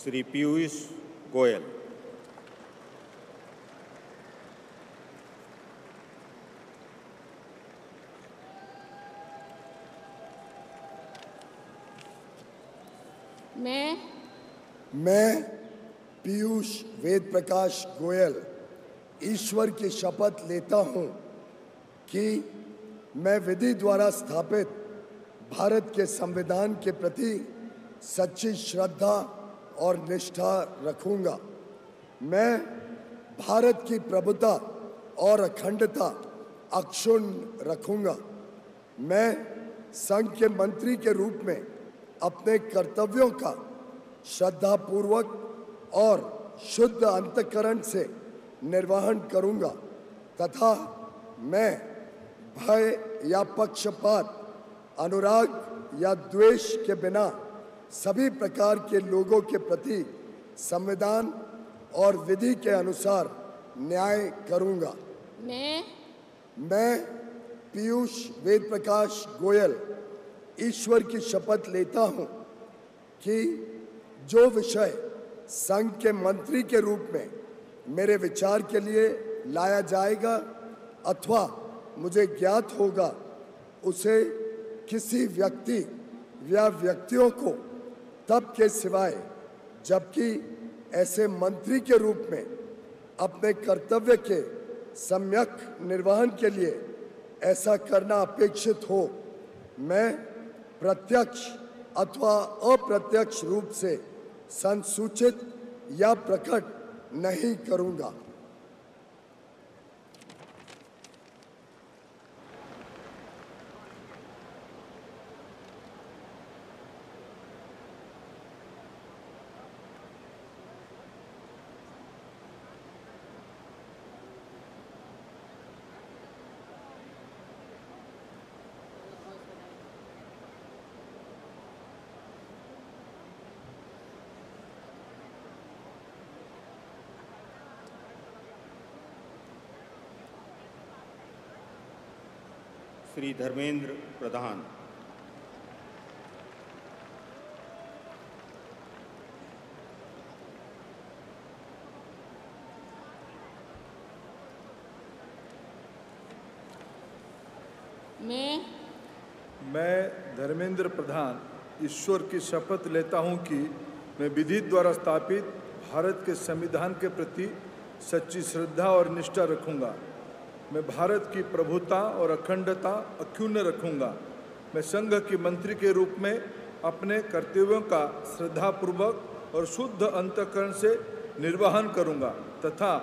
श्री पीयूष गोयल। मैं पीयूष वेद प्रकाश गोयल ईश्वर की शपथ लेता हूं कि मैं विधि द्वारा स्थापित भारत के संविधान के प्रति सच्ची श्रद्धा और निष्ठा रखूंगा। मैं भारत की प्रभुता और अखंडता अक्षुण्ण रखूंगा। मैं संघ के मंत्री के रूप में अपने कर्तव्यों का श्रद्धापूर्वक और शुद्ध अंतःकरण से निर्वहन करूंगा तथा मैं भय या पक्षपात, अनुराग या द्वेष के बिना सभी प्रकार के लोगों के प्रति संविधान और विधि के अनुसार न्याय करूंगा। मैं पीयूष वेद प्रकाश गोयल ईश्वर की शपथ लेता हूं कि जो विषय संघ के मंत्री के रूप में मेरे विचार के लिए लाया जाएगा अथवा मुझे ज्ञात होगा, उसे किसी व्यक्ति या व्यक्तियों को तब के सिवाय जबकि ऐसे मंत्री के रूप में अपने कर्तव्य के सम्यक निर्वहन के लिए ऐसा करना अपेक्षित हो, मैं प्रत्यक्ष अथवा अप्रत्यक्ष रूप से संसूचित या प्रकट नहीं करूंगा। श्री धर्मेंद्र प्रधान। मैं धर्मेंद्र प्रधान ईश्वर की शपथ लेता हूं कि मैं विधि द्वारा स्थापित भारत के संविधान के प्रति सच्ची श्रद्धा और निष्ठा रखूंगा। मैं भारत की प्रभुता और अखंडता अक्षुण्ण रखूंगा। मैं संघ के मंत्री के रूप में अपने कर्तव्यों का श्रद्धापूर्वक और शुद्ध अंतःकरण से निर्वहन करूंगा तथा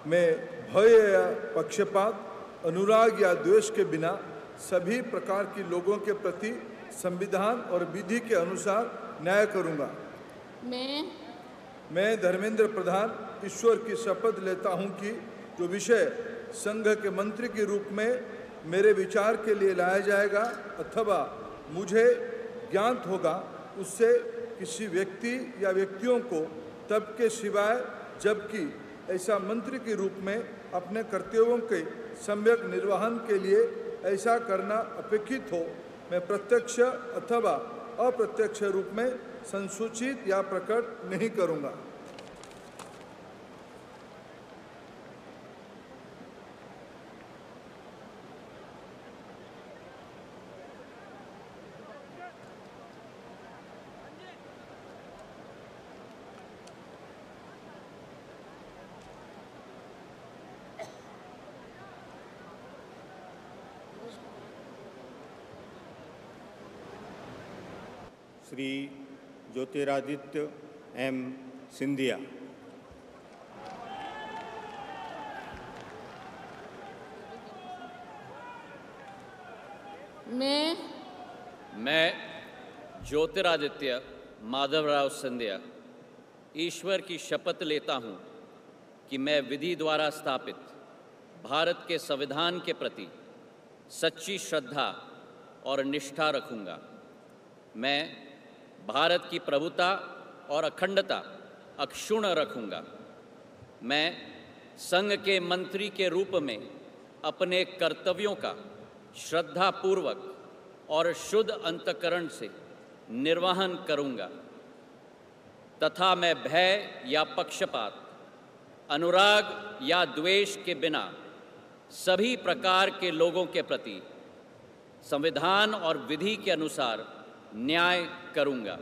मैं भय या पक्षपात, अनुराग या द्वेष के बिना सभी प्रकार के लोगों के प्रति संविधान और विधि के अनुसार न्याय करूंगा। मैं धर्मेंद्र प्रधान ईश्वर की शपथ लेता हूं कि जो विषय संघ के मंत्री के रूप में मेरे विचार के लिए लाया जाएगा अथवा मुझे ज्ञात होगा, उससे किसी व्यक्ति या व्यक्तियों को तब के सिवाय जबकि ऐसा मंत्री के रूप में अपने कर्तव्यों के सम्यक निर्वहन के लिए ऐसा करना अपेक्षित हो, मैं प्रत्यक्ष अथवा अप्रत्यक्ष रूप में संसूचित या प्रकट नहीं करूंगा। श्री ज्योतिरादित्य एम सिंधिया। मैं ज्योतिरादित्य माधवराव सिंधिया ईश्वर की शपथ लेता हूं कि मैं विधि द्वारा स्थापित भारत के संविधान के प्रति सच्ची श्रद्धा और निष्ठा रखूंगा। मैं भारत की प्रभुता और अखंडता अक्षुण्ण रखूंगा। मैं संघ के मंत्री के रूप में अपने कर्तव्यों का श्रद्धापूर्वक और शुद्ध अंतःकरण से निर्वहन करूंगा। तथा मैं भय या पक्षपात, अनुराग या द्वेष के बिना सभी प्रकार के लोगों के प्रति संविधान और विधि के अनुसार न्याय करूंगा।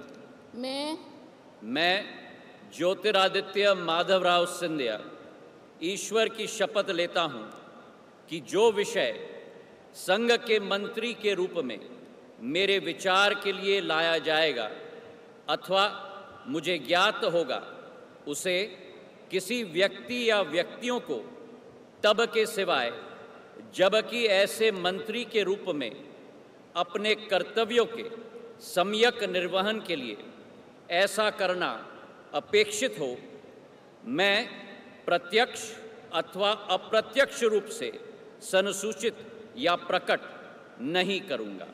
मैं ज्योतिरादित्य माधवराव सिंधिया ईश्वर की शपथ लेता हूं कि जो विषय संघ के मंत्री के रूप में मेरे विचार के लिए लाया जाएगा अथवा मुझे ज्ञात होगा, उसे किसी व्यक्ति या व्यक्तियों को तब के सिवाय जबकि ऐसे मंत्री के रूप में अपने कर्तव्यों के सम्यक निर्वहन के लिए ऐसा करना अपेक्षित हो, मैं प्रत्यक्ष अथवा अप्रत्यक्ष रूप से संसूचित या प्रकट नहीं करूंगा।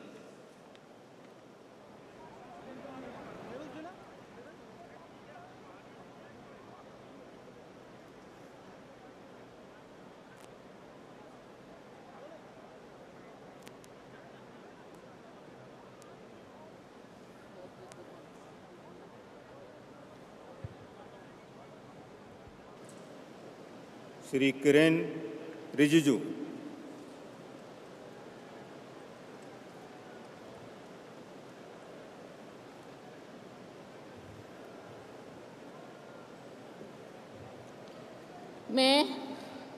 श्री किरेन रिजिजू।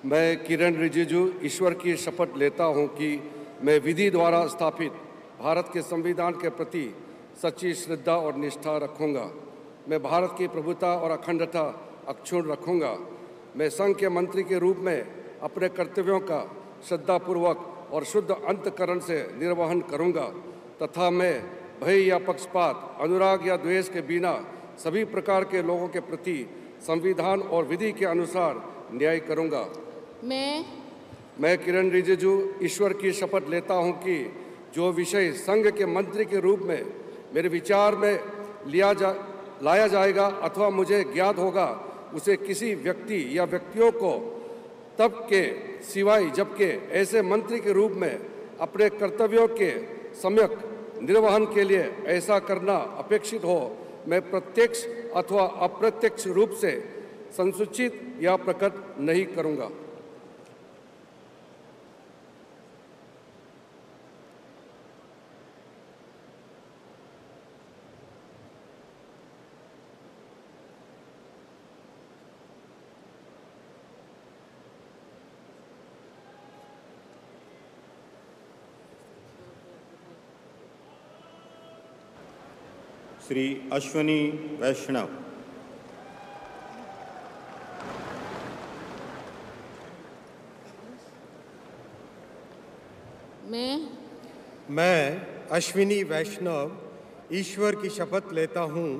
मैं किरेन रिजिजू ईश्वर की शपथ लेता हूं कि मैं विधि द्वारा स्थापित भारत के संविधान के प्रति सच्ची श्रद्धा और निष्ठा रखूंगा। मैं भारत की प्रभुता और अखंडता अक्षुण्ण रखूंगा। मैं संघ के मंत्री के रूप में अपने कर्तव्यों का श्रद्धापूर्वक और शुद्ध अंतःकरण से निर्वहन करूंगा तथा मैं भय या पक्षपात, अनुराग या द्वेष के बिना सभी प्रकार के लोगों के प्रति संविधान और विधि के अनुसार न्याय करूंगा। मैं किरेन रिजिजू ईश्वर की शपथ लेता हूं कि जो विषय संघ के मंत्री के रूप में मेरे विचार में लाया जाएगा अथवा मुझे ज्ञात होगा, उसे किसी व्यक्ति या व्यक्तियों को तब के सिवाय जबकि ऐसे मंत्री के रूप में अपने कर्तव्यों के सम्यक निर्वहन के लिए ऐसा करना अपेक्षित हो, मैं प्रत्यक्ष अथवा अप्रत्यक्ष रूप से संसूचित या प्रकट नहीं करूंगा। श्री अश्विनी वैष्णव। मैं अश्विनी वैष्णव ईश्वर की शपथ लेता हूँ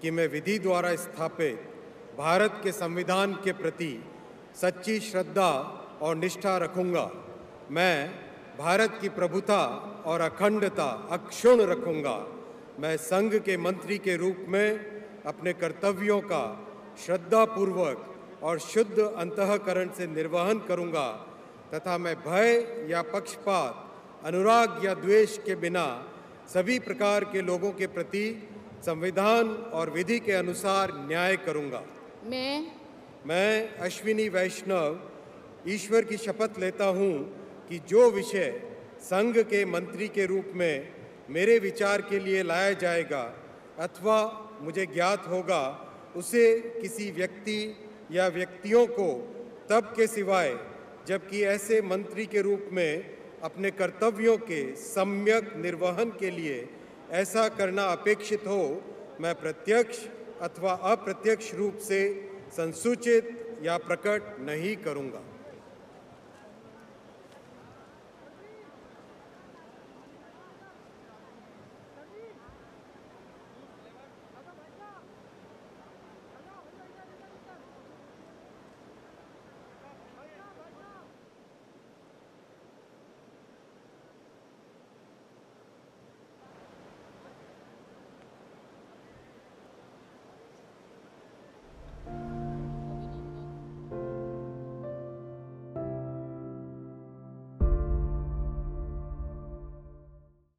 कि मैं विधि द्वारा स्थापित भारत के संविधान के प्रति सच्ची श्रद्धा और निष्ठा रखूँगा। मैं भारत की प्रभुता और अखंडता अक्षुण्ण रखूँगा। मैं संघ के मंत्री के रूप में अपने कर्तव्यों का श्रद्धापूर्वक और शुद्ध अंतःकरण से निर्वहन करूँगा तथा मैं भय या पक्षपात, अनुराग या द्वेष के बिना सभी प्रकार के लोगों के प्रति संविधान और विधि के अनुसार न्याय करूँगा। मैं अश्विनी वैष्णव ईश्वर की शपथ लेता हूँ कि जो विषय संघ के मंत्री के रूप में मेरे विचार के लिए लाया जाएगा अथवा मुझे ज्ञात होगा, उसे किसी व्यक्ति या व्यक्तियों को तब के सिवाय जबकि ऐसे मंत्री के रूप में अपने कर्तव्यों के सम्यक निर्वहन के लिए ऐसा करना अपेक्षित हो, मैं प्रत्यक्ष अथवा अप्रत्यक्ष रूप से संसूचित या प्रकट नहीं करूँगा।